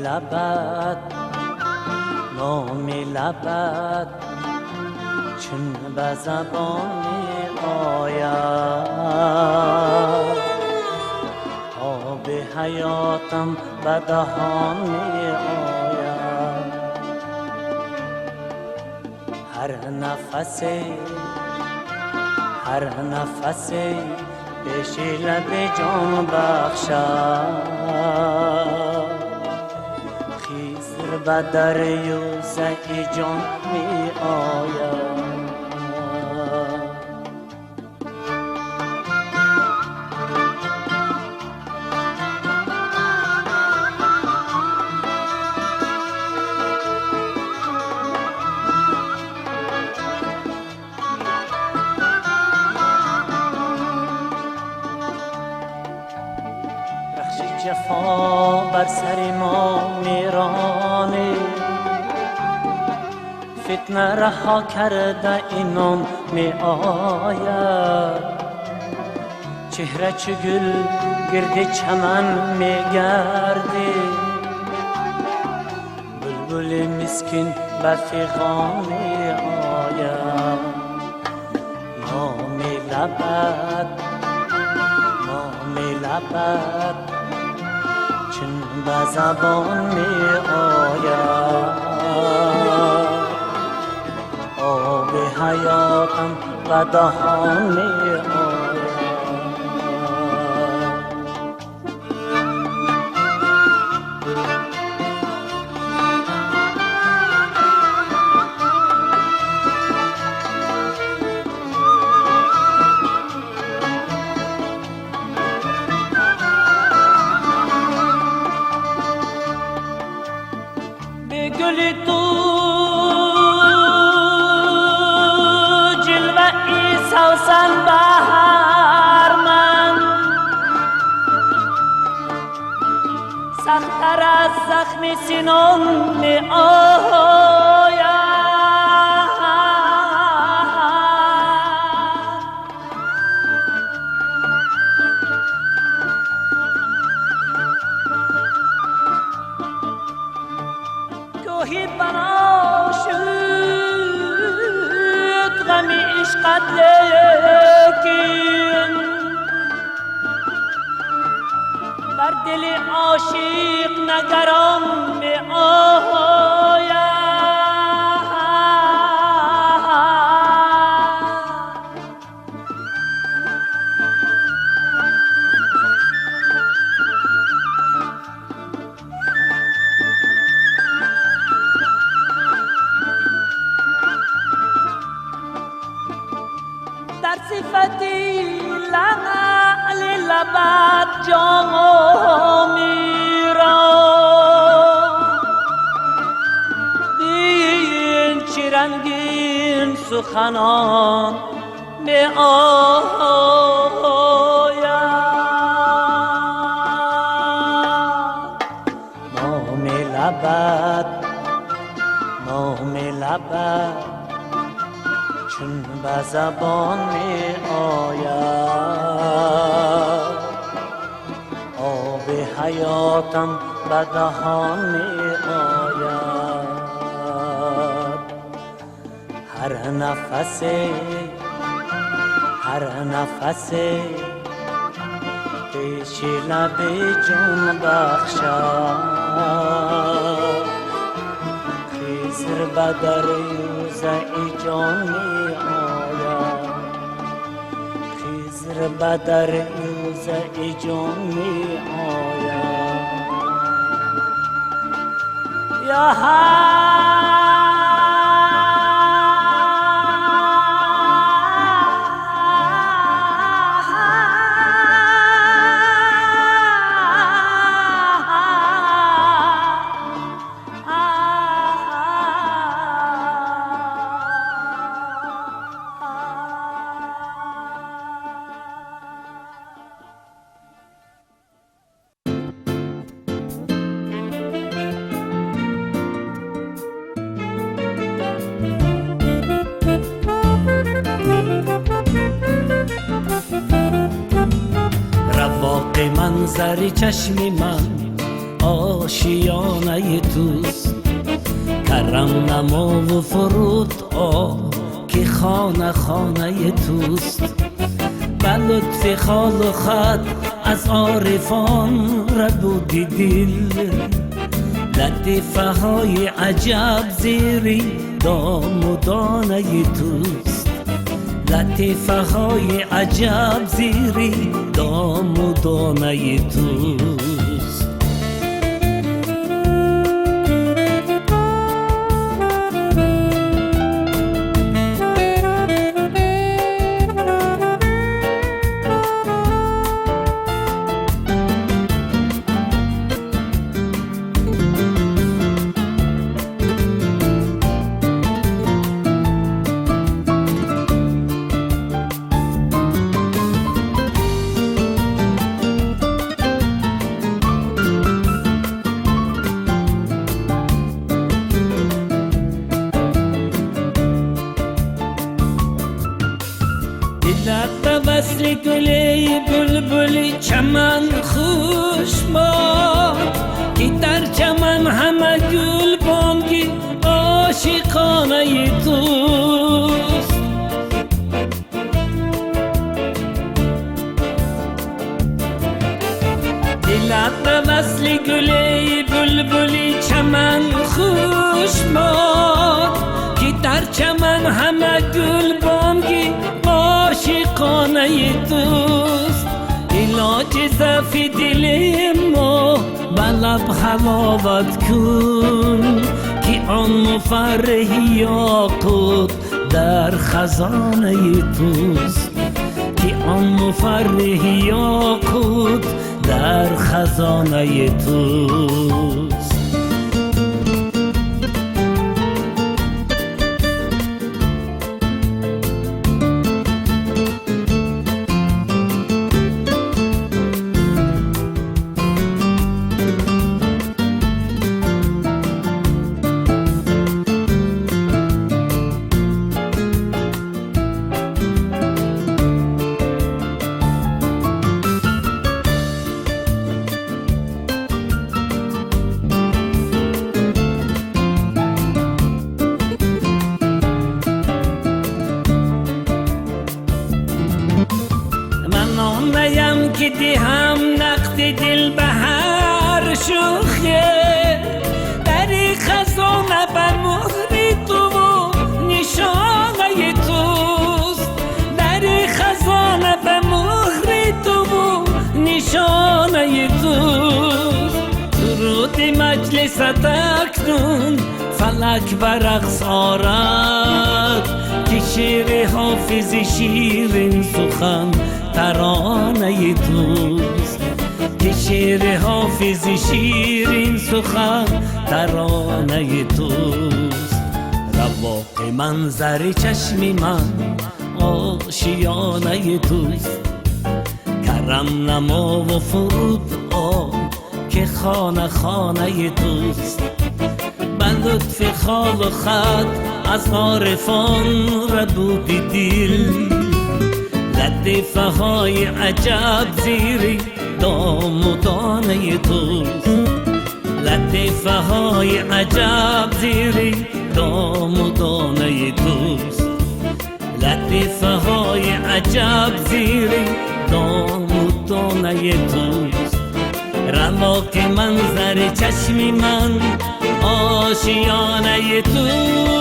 لبت نام لبت چون به زبان می آید آب حیاتم به دهان می آید هر نفسی پیش لب جان بخشد خیزر به دریوزه جان می آید جفا بر سر ما میرانه فتنه رها کرده اینم می آید چهره چو گل گرد چمن می گرده بلبل مسکین به فغان می آید نام لبت چون به زبان می آید آب حیاتم به دهان می آید گل تو جلوه ای سوسن بهر من سختر از زخم سینم می آید گاهی بنا شد غم عشقت لیکن بر دل عاشق نگران می آید در صفتی لعل لبت جام میرم بین چه رنگین سخنان می آید نام لبت چون به زبان می آید آب حیاتم به دهان می آید هر نفسی پیش لب جان بخشد خیزر به دریوزه جان می آید خیزر به دریوزه جان می آید یا منظر چشم من آشیانه توست. کرم نما و فرود که خانه خانه توست. به لطف خال و خط از عارفان ربودی دل. لطیفه های عجب زیری دام و دانه توست. لطیفه های عجب زیری دام و دانه توست. دلت وصل گلی بلبلی چمن خوش باد که در چمن همه گل بانگی عاشقانه توست. دلت وصل گلی بلبلی چمن خوش باد که در چمن همه گل بانگی عاشقانه توست. علاج ضعف دل ما به لب حلاوت کن که آن مفرح یاقوت در خزانه توست. که آن مفرح یاقوت در خزانه توست. نیم که دهم نقد دل به هر شوخه. در خزانه به مهر تو و نشانه توست. در خزانه به مهر تو و نشانه توست. درود مجلس اکنون فلک برقص آرد که شعر حافظ شیرین سخن ترانه توست. که شعر حافظ شیرین سخن ترانه توست. رواق منظر چشم من آشیانه توست. کرم نما و فرود که خانه خانه توست. به لطف خال و خط از عارفان ربودی دل. لطیفه های عجب زیری دام و دانه توست. لطیفه های عجب زیری دام و دانه توست. لطیفه های عجب زیری دام و دانه توست. رواق منظر چشم من آشیانه توست.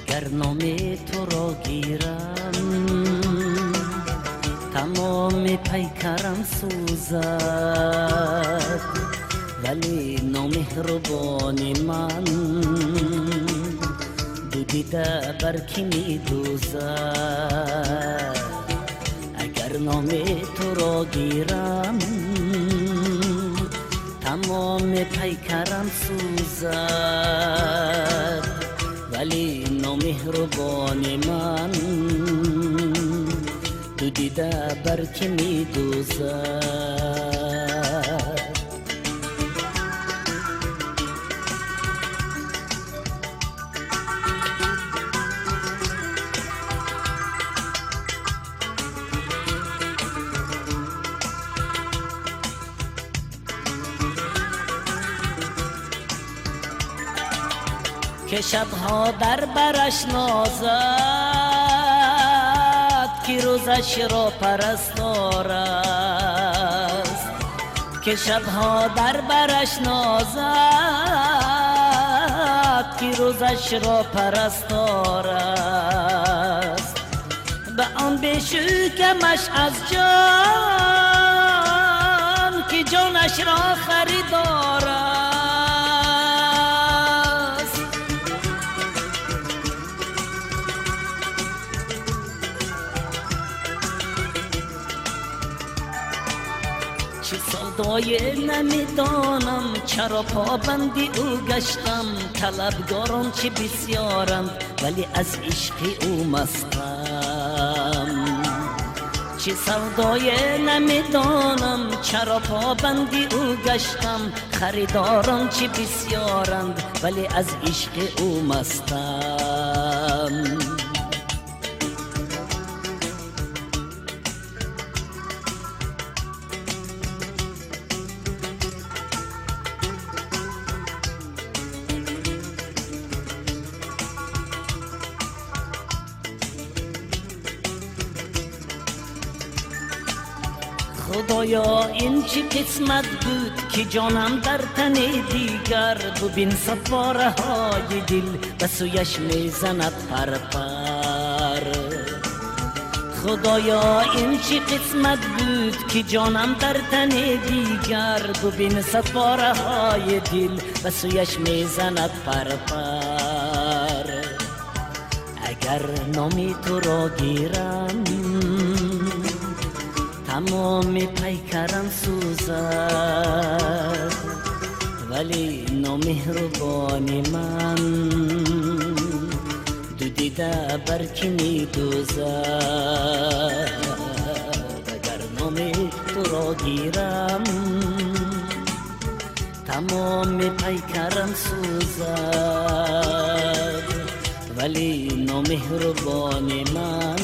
اگر نام تو را گیرم تمام پیکرم سوزد، ولی نامهربان من دو دیده بر کی می دوزد. اگر نام تو را گیرم تمام پیکرم سوزد، ولی نامهربان من دو دیده بر کی می دوزد. که شبها در برش نازد که روزش را پرستار است. که شبها در برش نازد که روزش را پرستار است. به آن بشکمش از جان که جانش را خریدار است. چه سودای نمیدانم چرا پابندی او گشتم. طلبگاران چه بسیارند ولی از عشق او مستم. چه سودای نمیدانم چرا پابندی او گشتم. خریداران چه بسیارند ولی از عشق او مستم. خدایا این چه قسمت بود که جانم در تن دیگر. ببین سفاره های دل به سویش میزند پرپر. خدایا این چه قسمت بود که جانم در تن دیگر. ببین سفاره های دل به سویش میزند پرپر. اگر نامی تو را گیرم تمام پیکرم سوزد، ولی نامهربان من دو دیده بر کی می دوزد. اگر نام تو را گیرم تمام پیکرم سوزد، ولی نامهربان من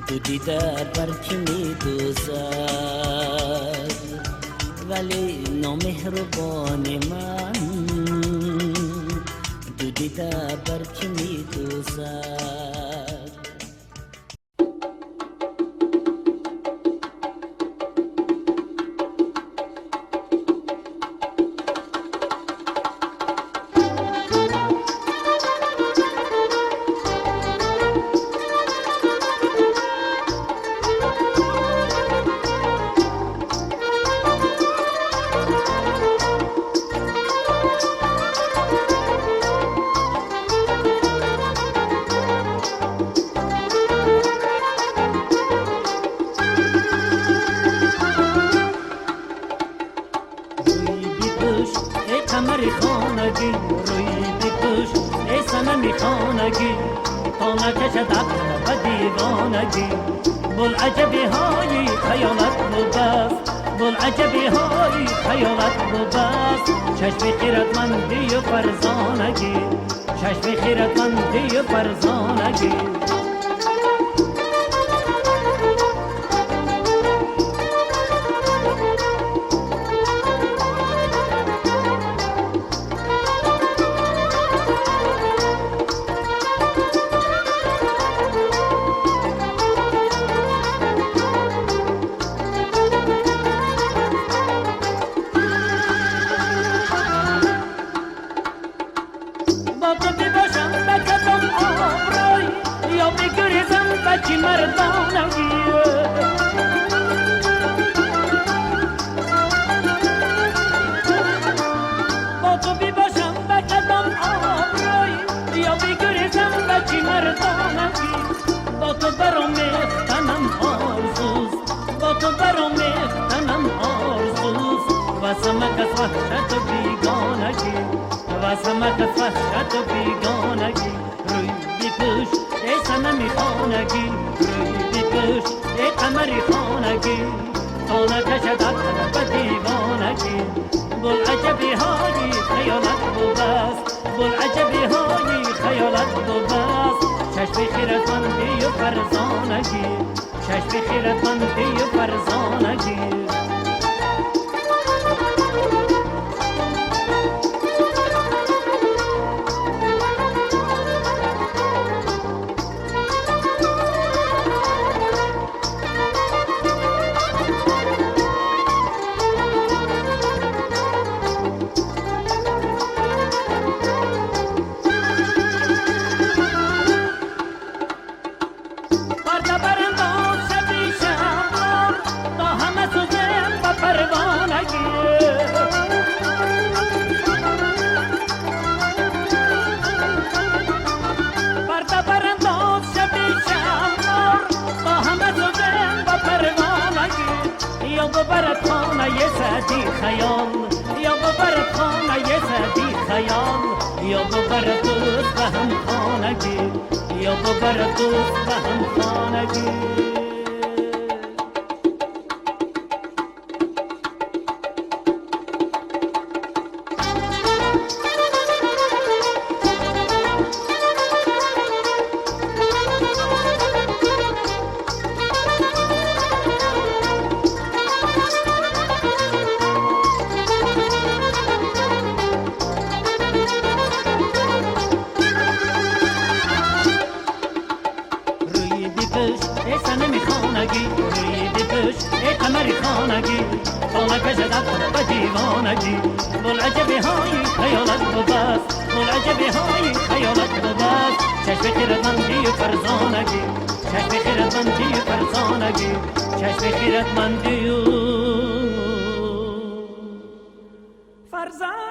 دو دیده بر کی می دوزد، ولی نامهربان من دو دیده بر کی می دوزد. قمر خانگی روی بکش ای صنم خانگی تا نکشد عقل و دیوانگی. بلعجبی های خیالت بودست، بلعجبی های خیالت بودست. چشم خیرتمندی و فرزانگی، چشم خیرتمندی و فرزانگی. با تو باشم قامت وحشت و بیگانگی روی بپوش ای صنم خانگی روی بپوش ای قمر خانگی تا نکشد عقل دیوانگی بلعجبی های خیالت بود است بلعجبی های خیالت بود است چشم خیرتمندی و فرزانگی چشم خیرتمندی و فرزانگی خیال یا ببرد خانه زدی خیال یا ببرد دوست به هم خانگی یا ببرد دوست به هم خانگی بلعجبی های خیالت ببست بلعجبی های خیالت ببست چشم خیرتمندی و فرزانگی چشم خیرتمندی و فرزانگی چشم خیرتمندی و فرزانگی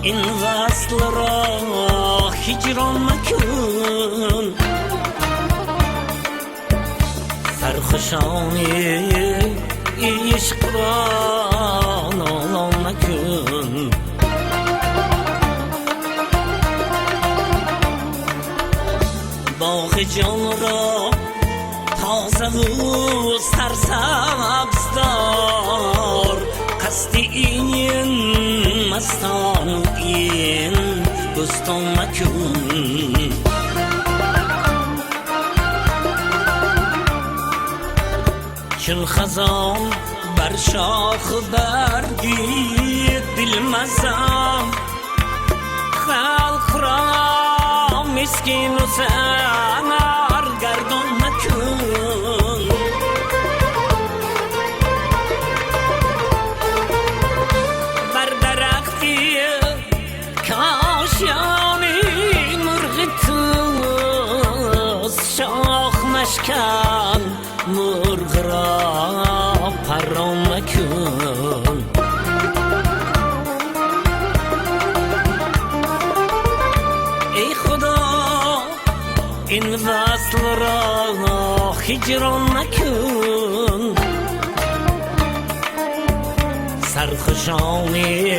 این وصل را هجران مکن سرخوشانی عشق را نالان مکن باغ جان را تازه و سرسبز دار قصد این مستان این بستان مکن چون خزان بر شاخ برگی دل مزم خلق را مسکین و سرگردان مکن بر درختی کاشیانی مرغ توست شاخ مشکن مرغ را پران مکن ای خدا این وصل را هجران مکن سرخوشانی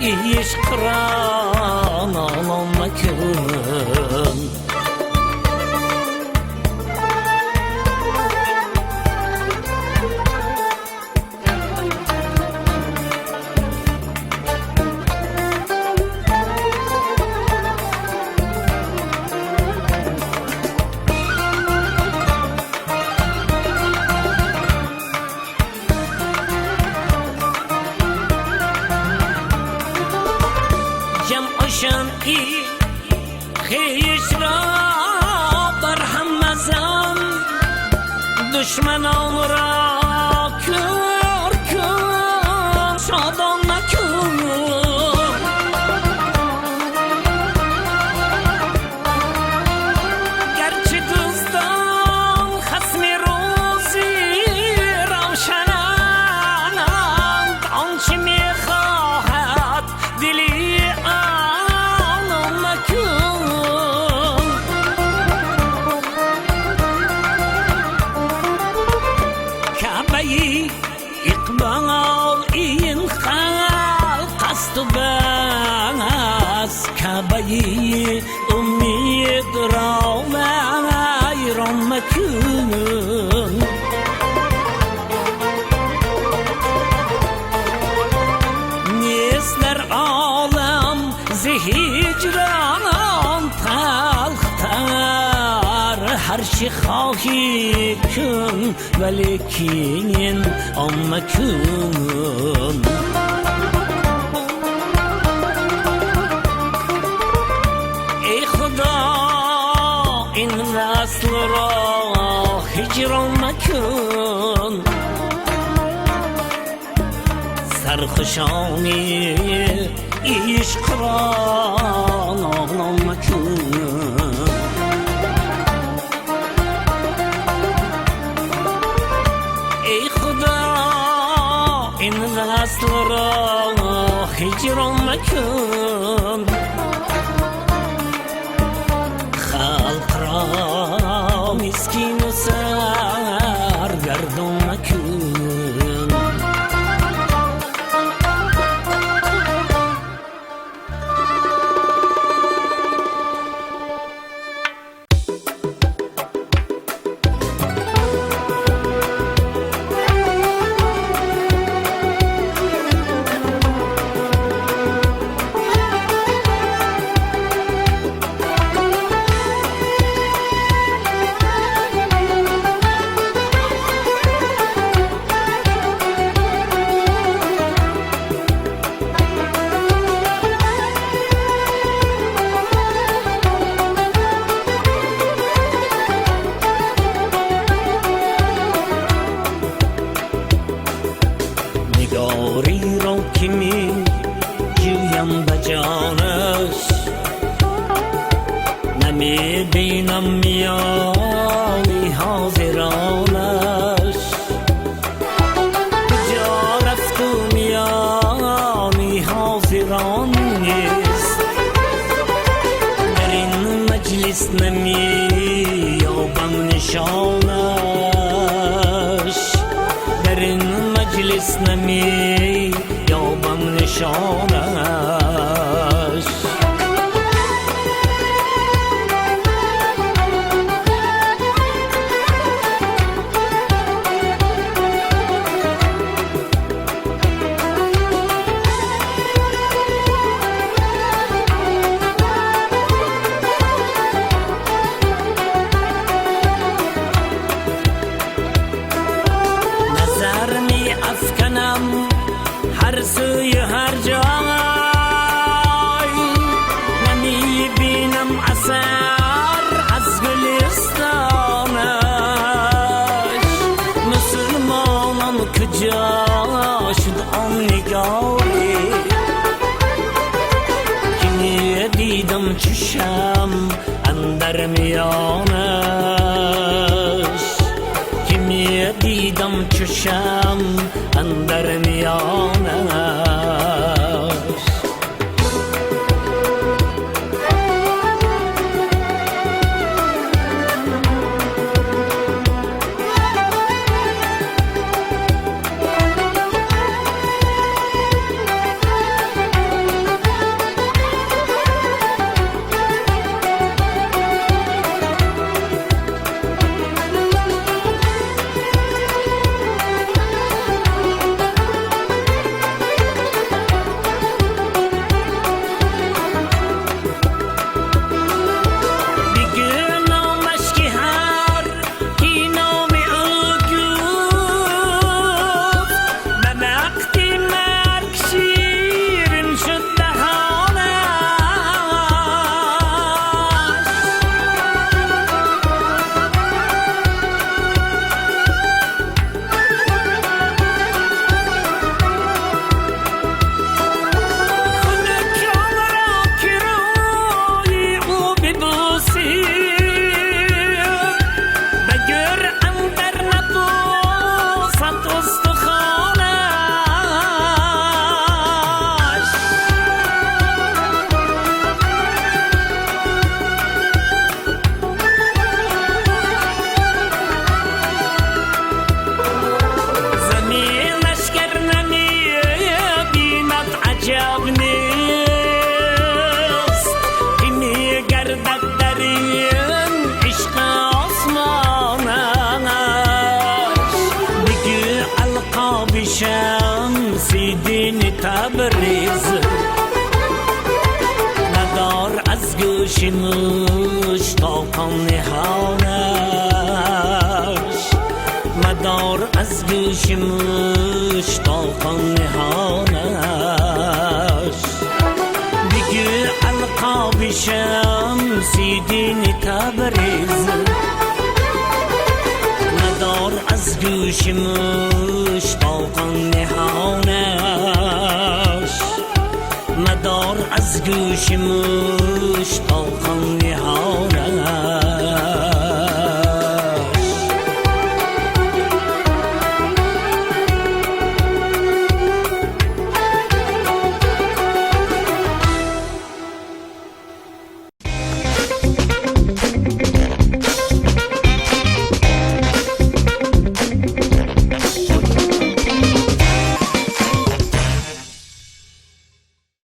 عشق را نالان مکن خیش را بر هم مزن دشمنان را کور کن شادان مکن گرچه دوستان خصم روزی روشنند آنچه میخواهد دلی آن مکن کعبه اقبال این خلق است و بس کعبه امید را ویران مکن نیست در عالم ز هجران تلختر هر چی خواهی کن ولیکن آن مکن ای خدا این وصل را هجران مکن سرخوشانی عشق را نام مکن ای خدا این وصل را هجران مکن خلق را مسکین و سرگردان مکن نگاری را که می جویم به جانش نمی بینم میانی حاضرانش کجا رفت و میانی حاضران نیست در این مجلس نمی یابم نشانش در این مجلس نمی یابم نشانش هر سوی هر جای نمی بینم اثر از گلستانش مسلمانم کجا شد آن نگاری که می دیدم چشم اندر میانش که می دیدم چشم اندر میانش مشتاقان نهانش مدار از گوش مشتاقان نهانش بگو القاب شمسی دین تبریز مدار از گوش مشتاقان نهانش مدار از گوش مشتاقان نهانش